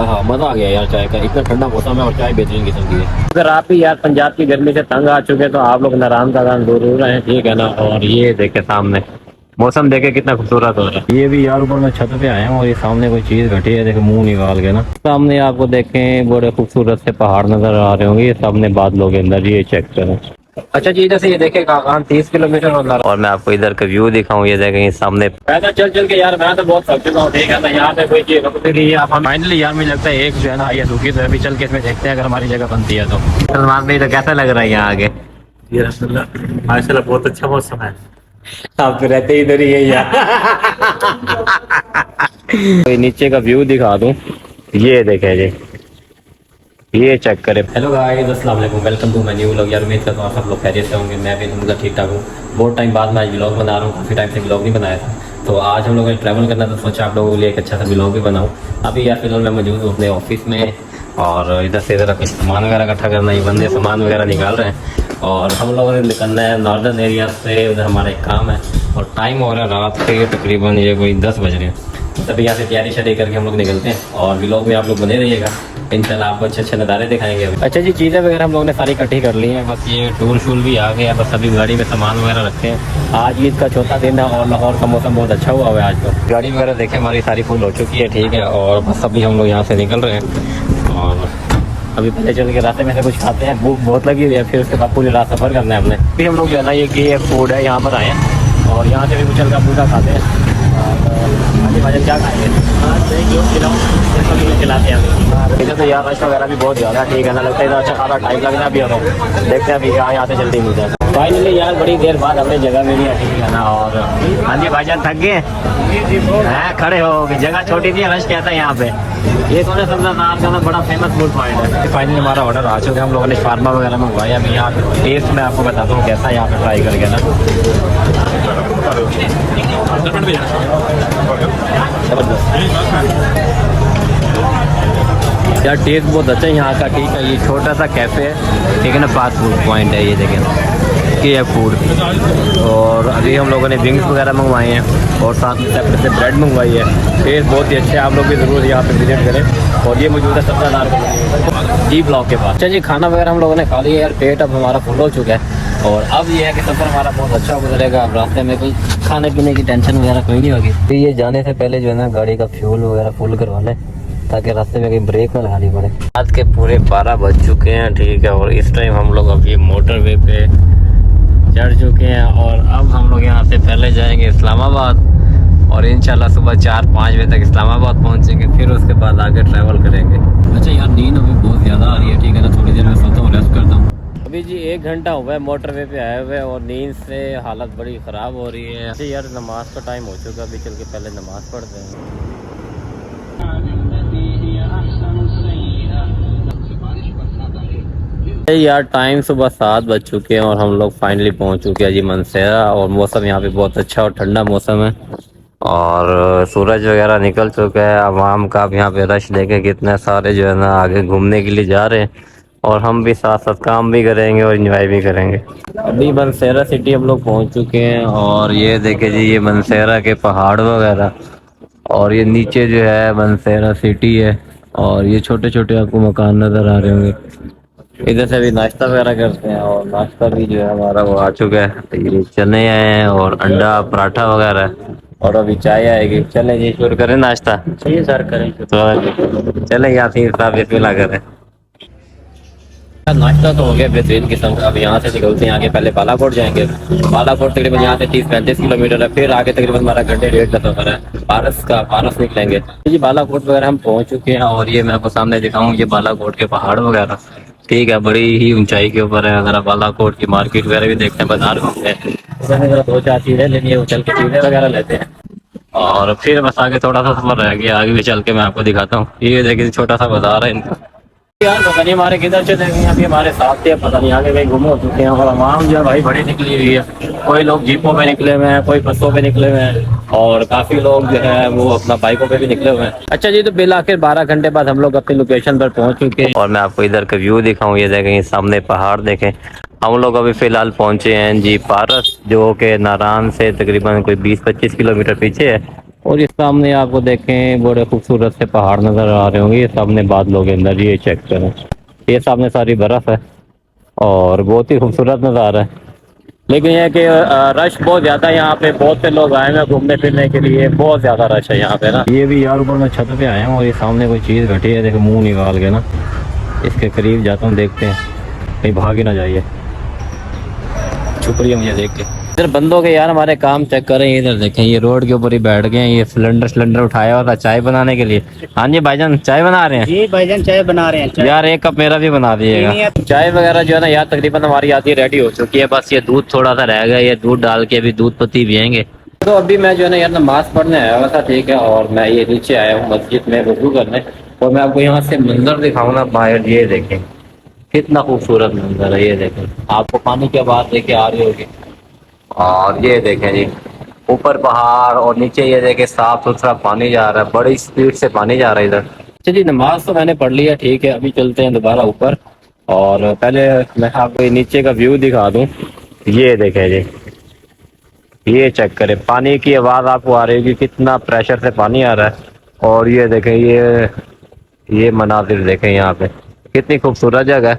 हाँ हाँ, मजा आ गया यार चाय का। इतना ठंडा मौसम है और चाय बेहतरीन किस्म की है। अगर आप भी यार पंजाब की गर्मी से तंग आ चुके हैं तो आप लोग नारायण का गान दूर रहे हैं, ठीक है ना। और ये देखे सामने मौसम देखे कितना खूबसूरत हो रहा है। ये भी यार ऊपर मैं छत पे आया हूँ और ये सामने कोई चीज घटी है, देखो मुंह निकाल के ना। सामने आपको देखें बड़े खूबसूरत से पहाड़ नजर आ रहे होंगे, ये सामने बादलों के अंदर, ये चेक करें। अच्छा जी, जैसे ये देखे काकान 30 किलोमीटर और मैं आपको इधर का व्यू दिखाऊं, ये देखें सामने। पैदल चल चल के यार मैं तो बहुत थक चुका हूँ, ठीक है ना। यहाँ पे कोई चीज रुकती नहीं है। आप फाइनली यार मुझे लगता है एक जो है ना ये रुकी तो अभी चल के इसमें देखते हैं अगर हमारी जगह बनती है तो। सलमान भाई तो कैसा लग रहा है यहाँ आगे? ये माशाल्लाह बहुत अच्छा मौसम है। आप तो रहते ही इधर ही है यार। तो नीचे का व्यू दिखा दूं, ये देखे जी, ये चेक करें। हेलो गाइस, अस्सलाम वालेकुम, welcome to my new vlog. यार उम्मीद करता हूँ सब लोग खैरियत से होंगे। मैं भी अलहमदुलिल्लाह ठीक ठाक हूँ। बहुत टाइम बाद मैं आज व्लॉग बना रहा हूँ, काफ़ी टाइम से व्लॉग नहीं बनाया था। तो आज हम लोगों ने ट्रैवल करना था, सोचा आप लोगों के लिए एक अच्छा सा व्लॉग भी बनाऊँ। अभी यार फिलहाल मैं मौजूद हूँ अपने ऑफिस में और इधर से इधर सामान वगैरह इकट्ठा करना, ये बंदे सामान वगैरह निकाल रहे हैं और हम लोगों ने निकलना है नॉर्दर्न एरिया से। उधर हमारा एक काम है और टाइम हो रहा है रात के तकरीबन ये कोई 10 बज रहे हैं। तभी यहाँ से तैयारी शैयारी करके हम लोग निकलते हैं और व्लॉग में आप लोग बने रहिएगा, इंशाल्लाह आपको अच्छे अच्छे नज़ारे दिखाएंगे अभी। अच्छा जी, चीज़ें वगैरह हम लोगों ने सारी इकट्ठी कर ली हैं, बस ये टूल शूल भी आ गया, बस अभी गाड़ी में सामान वगैरह रखते हैं। आज ईद का चौथा दिन है और लाहौर का मौसम बहुत अच्छा हुआ है आज तो। गाड़ी वगैरह देखें हमारी सारी फुल हो चुकी है, ठीक है। और बस अभी हम लोग यहाँ से निकल रहे हैं और अभी पहले चल के रास्ते में से कुछ खाते हैं, भूख बहुत लगी हुई है, फिर उसके बाद पूरी रात सफ़र करना है हमने। फिर हम लोग जो है ना ये फूड है यहाँ पर आए हैं और यहाँ से भी कुछ हल्का फुल्का खाते हैं। आगे बाजे क्या खाएंगे? खिलाते हैं। इधर तो यार रश वगैरह भी बहुत ज़्यादा, ठीक है ना। लगता है इधर अच्छा खासा टाइम लगना भी होगा। देखते हैं अभी यहाँ से जल्दी मिल जाए। फाइनली यार बड़ी देर बाद अपनी जगह मिली है, ठीक है ना। और हाँ जी भाईजान, थक गए हैं? खड़े हो, जगह छोटी थी, रश क्या था यहाँ पे। ये सोने समझा नाम का बड़ा फेमस फूड पॉइंट है। फाइनली हमारा ऑर्डर आ चुका है, हम लोगों ने फार्मा वगैरह मंगवाया। अभी यहाँ पे टेस्ट मैं आपको बताता हूँ कैसा है यहाँ पे, ट्राई करके ना। यार टेस्ट बहुत अच्छा है यहाँ का, ठीक है। ये छोटा सा कैफ़े है, ठीक है ना, फास्ट फूड पॉइंट है ये, देखें ये है फूड। और अभी हम लोगों ने विंग्स वगैरह मंगवाए हैं और साथ में सेपरेट से ब्रेड मंगवाई है। टेस्ट बहुत ही अच्छे है, आप लोग भी ज़रूर यहाँ पे विजिट करें। और ये मौजूद है सब्ज़ादार जी ब्लॉक के पास। अच्छा जी, खाना वगैरह हम लोगों ने खा लिया यार, पेट अब हमारा फुल हो चुका है और अब ये है कि सफ़र हमारा बहुत अच्छा गुजरेगा। अब रास्ते में कोई खाने पीने की टेंशन वगैरह कोई नहीं होगी। तो ये जाने से पहले जो है ना गाड़ी का फ्यूल वगैरह फुल करवा लें ताकि रास्ते में कहीं ब्रेक ना लगानी पड़े। रात के पूरे 12 बज चुके हैं, ठीक है। और इस टाइम हम लोग अभी मोटरवे पे चढ़ चुके हैं और अब हम लोग यहाँ से पहले जाएंगे इस्लामाबाद और इंशाल्लाह सुबह 4-5 बजे तक इस्लामाबाद पहुँचेंगे, फिर उसके बाद आगे ट्रैवल करेंगे। अच्छा यार, नींद अभी बहुत ज़्यादा आ रही है, ठीक है ना। थोड़ी देर में सोता हूँ, रेस्ट करता हूँ। अभी जी 1 घंटा हुआ है मोटरवे पे आए हुए और नींद से हालत बड़ी ख़राब हो रही है। अच्छा यार, नमाज का टाइम हो चुका है, अभी चल के पहले नमाज़ पढ़ते हैं। यार टाइम सुबह 7 बज चुके हैं और हम लोग फाइनली पहुंच चुके हैं जी मनसेरा। और मौसम यहाँ पे बहुत अच्छा और ठंडा मौसम है और सूरज वगैरह निकल चुका है। आवाम का अब यहाँ पे रश देखे कितने सारे जो है ना आगे घूमने के लिए जा रहे हैं और हम भी साथ साथ काम भी करेंगे और एंजॉय भी करेंगे। अभी मनसेरा सिटी हम लोग पहुँच चुके हैं और ये देखे जी, ये मनसेरा के पहाड़ वगैरह और ये नीचे जो है मनसेरा सिटी है और ये छोटे छोटे आपको मकान नज़र आ रहे होंगे। इधर से भी नाश्ता वगैरह करते हैं और नाश्ता भी जो है हमारा वो आ चुका है। तो ये चने हैं और अंडा पराठा वगैरह और अभी चाय आएगी। चले जी शुरू करें नाश्ता? सही सर, करें। तो चले यहाँ से बिस्मिल्लाह करें। नाश्ता तो हो गया बेहतरीन किस्म का। अब यहाँ से निकलते हैं, आगे पहले बालाकोट जाएंगे। बालाकोट तकरीबन यहाँ से 30-35 किलोमीटर है, फिर आगे तकरीबन हमारा घंटे 1.5 का सफर है। पारस निकलेंगे जी। बालाकोट वगैरह हम पहुँच चुके हैं और ये मैं आपको सामने दिखाऊँ, ये बालाकोट के पहाड़ वगैरह, ठीक है, बड़ी ही ऊंचाई के ऊपर है। अगर आप बालाकोट की मार्केट वगैरह भी देखते हैं, बाजार घूमते हैं, 2-4 चीज़ें लेनी है, उछल की चीज़ें वगैरह लेते हैं और फिर बस आगे थोड़ा सा सफर रह गया। आगे भी चल के मैं आपको दिखाता हूँ। ये देखिए छोटा सा बाजार है इनका। यार पता नहीं हमारे किधर चले गए, अभी हमारे साथ थे, पता नहीं आगे कहीं गुम हो चुके हैं। और आवाम जो है भाई बड़ी निकली हुई है, कोई लोग जीपों पे निकले हुए हैं, कोई बसों पे निकले हुए हैं और काफ़ी लोग जो है वो अपना बाइकों पे भी निकले हुए हैं। अच्छा जी, तो बिल आखिर 12 घंटे बाद हम लोग अपनी लोकेशन पर पहुंच चुके हैं और मैं आपको इधर का व्यू दिखाऊं। ये देखें सामने पहाड़ देखें। हम लोग अभी फ़िलहाल पहुंचे हैं जी पारस, जो कि नारायण से तकरीबन कोई 20-25 किलोमीटर पीछे है। और इस सामने आपको देखें बड़े खूबसूरत से पहाड़ नज़र आ रहे होंगे, ये सामने बादलों के अंदर, ये चेक करें, ये सामने सारी बर्फ़ है और बहुत ही खूबसूरत नज़ारा है। लेकिन यह है कि रश बहुत ज़्यादा है यहाँ पे, बहुत से लोग आए हैं घूमने फिरने के लिए, बहुत ज़्यादा रश है यहाँ पे ना। ये भी यार ऊपर मैं छत पे आया हूँ और ये सामने कोई चीज़ घटी है, देखो मुंह निकाल के ना, इसके करीब जाता हूँ, देखते हैं कहीं भाग ही ना जाइए, छुप रही है मुझे देख के। इधर बंदों के यार हमारे काम चेक करें, इधर देखें ये रोड के ऊपर ही बैठ गए हैं, ये सिलेंडर उठाया हुआ था चाय बनाने के लिए। हाँ जी भाईजान चाय बना रहे हैं? जी भाईजान चाय बना रहे हैं। यार एक कप मेरा भी बना दिएगा। चाय वगैरह जो है ना यार तकरीबन हमारी आधी रेडी हो चुकी है, बस ये दूध थोड़ा सा रह गया, ये दूध डाल के अभी दूध पत्ती पियेंगे। तो अभी मैं जो है ना यार नमाज पढ़ने आया हुआ था, ठीक है, और मैं ये नीचे आया हूँ मस्जिद में वजू करने, और मैं आपको यहाँ से मंजर दिखाऊँ ना बाहर, ये देखें कितना खूबसूरत मंजर है, ये देखें, आपको पानी की आवाज़ देखे आ रही होगी, और ये देखें जी ऊपर पहाड़ और नीचे ये देखें साफ सुथरा पानी जा रहा है, बड़ी स्पीड से पानी जा रहा है इधर। चलिए नमाज तो मैंने पढ़ लिया, ठीक है, अभी चलते हैं दोबारा ऊपर, और पहले मैं आपको नीचे का व्यू दिखा दूं। ये देखें जी, ये चेक करें, पानी की आवाज़ आपको आ रही होगी, कितना प्रेशर से पानी आ रहा है, और ये देखें ये मनाजिर देखें यहाँ पे, कितनी खूबसूरत जगह है।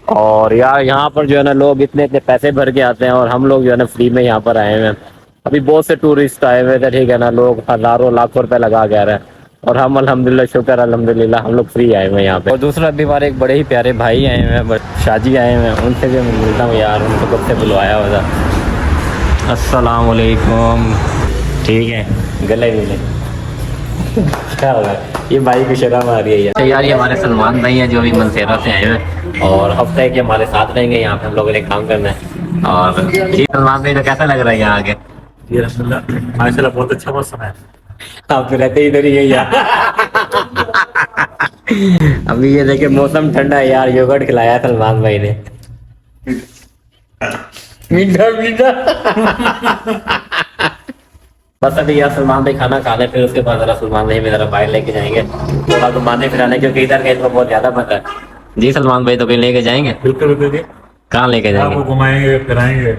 और यार यहाँ पर जो है ना लोग इतने इतने पैसे भर के आते हैं, और हम लोग जो है ना फ्री में यहाँ पर आए हुए हैं। अभी बहुत से टूरिस्ट आए हुए थे, ठीक है ना, लोग हज़ारों लाखों रुपए लगा के आ रहे हैं, और हम अल्हम्दुलिल्लाह शुक्र अल्हम्दुलिल्लाह हम लोग फ्री आए हुए हैं यहाँ पे। और दूसरा भी हमारे एक बड़े ही प्यारे भाई आए हुए हैं, शाजी आए हुए हैं, उनसे भी मैं मिलता हूँ यार, उनको कब से बुलवाया हुआ था। अस्सलाम वालेकुम, ठीक है, गले मिले क्या होगा, ये भाई की शर्म आ रही है यार। यार ये हमारे सलमान भाई हैं जो अभी मनसेरा से आए हैं, और हफ्ते के हमारे साथ रहेंगे यहाँ पे, हम लोगों ने काम करना है। और जी सलमान भाई, तो कैसा लग रहा है यहाँ आके? जी अल्हम्दुलिल्लाह माशाल्लाह बहुत अच्छा मौसम है। आप तो रहते ही इधर ही है यार। अभी ये देखिए मौसम ठंडा है यार, योगर्ट खिलाया सलमान भाई ने, मीठा मीठा। बस अभी यार सलमान भाई खाना खा ले, फिर उसके बाद जरा सलमान भाई में जरा बाहर लेके जाएंगे थोड़ा घुमाने फिराने, क्योंकि इधर का इनको बहुत ज्यादा पता है। जी सलमान भाई, तो कहीं लेके जाएंगे? बिल्कुल बिल्कुल, कहाँ लेके जाएंगे? आपको घुमाएंगे फिराएंगे।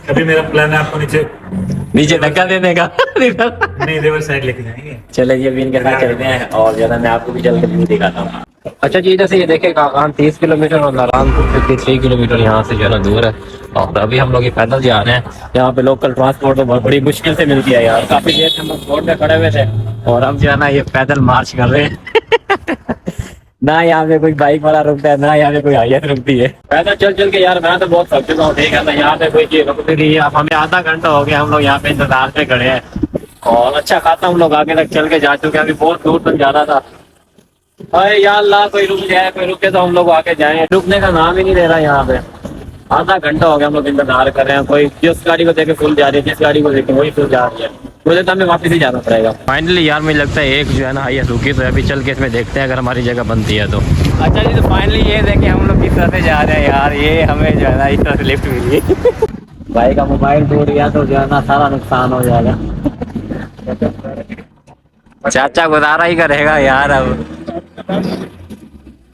अभी मेरा प्लान है आपको नीचे धक्का देने का। नहीं रिवर साइड लेके जाएंगे। चले जी अभी इनके साथ चलते हैं, और ज्यादा मैं आपको भी चल के व्यू दिखाता हूँ। अच्छा जी, इधर से ये देखे काकान 30 किलोमीटर और नारायणपुर 53 किलोमीटर यहाँ से जो है ना दूर है, और अभी हम लोग ये पैदल जा रहे हैं। यहाँ पे लोकल ट्रांसपोर्ट तो बहुत बड़ी मुश्किल से मिलती है यार, काफी देर से हम लोग रोड पे खड़े हुए थे, और अब जो है ना ये पैदल मार्च कर रहे हैं। ना यहाँ पे कोई बाइक वाला रुकता है, ना यहाँ पे कोई हाइयर रुकती है। पैदल चल चल के यार मैं तो बहुत थक चुका हूँ, ठीक है ना, यहाँ पे कोई चीज रुकती नहीं है। अब हमें आधा घंटा हो गया हम लोग यहाँ पे इंतजार पे खड़े हैं, और अच्छा खासा हम लोग आगे तक चल के जा चुके हैं, अभी बहुत दूर तक जाना था। अरे यार अल्लाह, कोई रुक जाए, कोई रुके तो हम लोग आगे जाएं, रुकने का नाम ही नहीं ले रहा यहाँ पे। आधा घंटा हो गया हम लोग इंतजार कर रहे हैं, कोई जिस गाड़ी को देखे फुल जा रही है, जिस गाड़ी को देखे वही फुल जा रही है, मुझे तो हमें वापस ही जाना पड़ेगा। फाइनली यार मुझे लगता है एक जो है ना हाइयर रुकी, तो अभी चल के इसमें देखते हैं अगर हमारी जगह बनती है तो। अच्छा जी, तो फाइनली ये देखें हम लोग किस तरह से जा रहे हैं यार, ये हमें जो है ना इस तरह से लिफ्ट मिली है। भाई का मोबाइल टूट गया तो जो है ना सारा नुकसान हो जाएगा। चाचा गुजारा ही करेगा यार। अब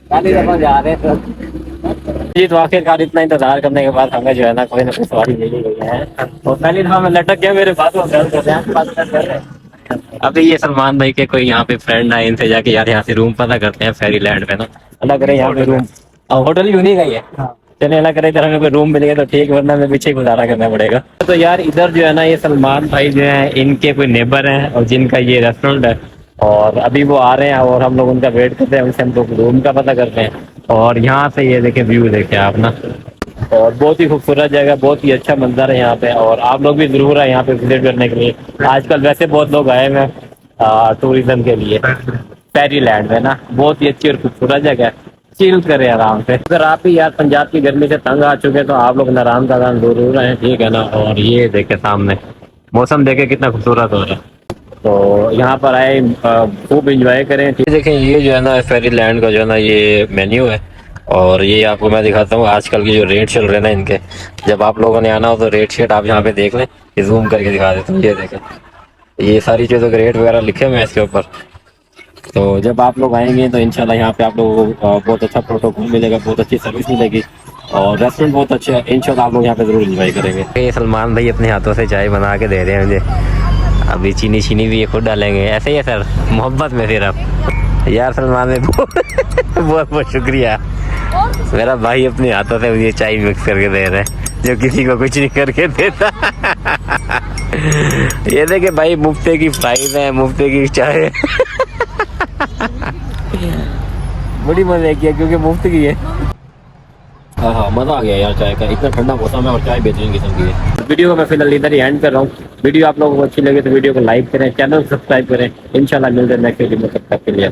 पहली दफा जा रहे हैं जी, तो आखिरकार इतना इंतजार करने के बाद हमें जो है ना कोई ना कोई सवारी ले ली गई है, तो पहली दफा मैं लटक गया, मेरे पास कर रहे हैं। अभी ये सलमान भाई के कोई यहाँ पे फ्रेंड आए, इनसे जाके यार यहाँ से रूम पता करते हैं फेरी लैंड पे ना, अल्लाह करे यहाँ पे रूम, होटल ही उन्हीं का ही है, चलिए अल्लाह करे इधर हमें कोई रूम मिल गया तो ठीक, वरना हमें पीछे गुजारा करना पड़ेगा। तो यार इधर जो है ना ये सलमान भाई जो है इनके कोई नेबर हैं, और जिनका ये रेस्टोरेंट है, और अभी वो आ रहे हैं और हम लोग उनका वेट करते हैं, उनसे हम लोग रूम का पता करते हैं। और यहाँ से ये देखें व्यू देखें आप ना, और बहुत ही खूबसूरत जगह, बहुत ही अच्छा मंजर है यहाँ पे, और आप लोग भी जरूर आए यहाँ पे विजिट करने के लिए। आजकल वैसे बहुत लोग आए हैं टूरिज्म के लिए फेरी लैंड में ना, बहुत ही अच्छी और खूबसूरत जगह है, चिल करें आराम से। अगर आप ही यार पंजाब की गर्मी से तंग आ चुके तो आप लोग नारायण का गान जरूर आए, ठीक है ना। और ये देखे सामने मौसम देखे कितना खूबसूरत हो रहा है, तो यहाँ पर आए खूब इंजॉय करें। देखें ये जो है ना फेरी लैंड का जो है ना ये मेन्यू है, और ये आपको मैं दिखाता हूँ आजकल की जो रेट चल रहे हैं ना इनके। जब आप लोगों ने आना हो तो रेट शेट आप यहाँ पे देख लें, जूम करके दिखा देता हूँ। ये देखें ये सारी चीज़ों के रेट वगैरह लिखे हुए हैं इसके ऊपर, तो जब आप लोग आएंगे तो इंशाल्लाह यहाँ पे आप लोगों को बहुत अच्छा प्रोटोकॉल मिलेगा, बहुत अच्छी सर्विस मिलेगी, और रेस्टोरेंट बहुत अच्छे है। इंशाल्लाह आप लोग यहाँ पे ज़रूर इंजॉय करेंगे। ये सलमान भाई अपने हाथों से चाय बना के दे रहे हैं मुझे, अभी चीनी चीनी भी ये खुद डालेंगे, ऐसे ही है सर, मोहब्बत में सिर्फ। यार सलमान ने बहुत बहुत शुक्रिया, मेरा भाई अपने हाथों से मुझे चाय मिक्स करके दे रहा है, जो किसी को कुछ नहीं करके देता। ये देखे भाई, मुफ्ते की फ्राइज है, मुफ्ते की चाय। बड़ी मजे किया क्योंकि मुफ्त की है। हाँ मज़ा आ गया यार चाय का, इतना ठंडा मौसम है और चाय बेहतरीन किस्म की है। वीडियो को मैं फिलहाल इधर ही एंड कर रहा हूँ। वीडियो आप लोगों को अच्छी लगे तो वीडियो को लाइक करें, चैनल सब्सक्राइब करें। इंशाल्लाह मिलते हैं नेक्स्ट वीडियो में, तब तक के लिए।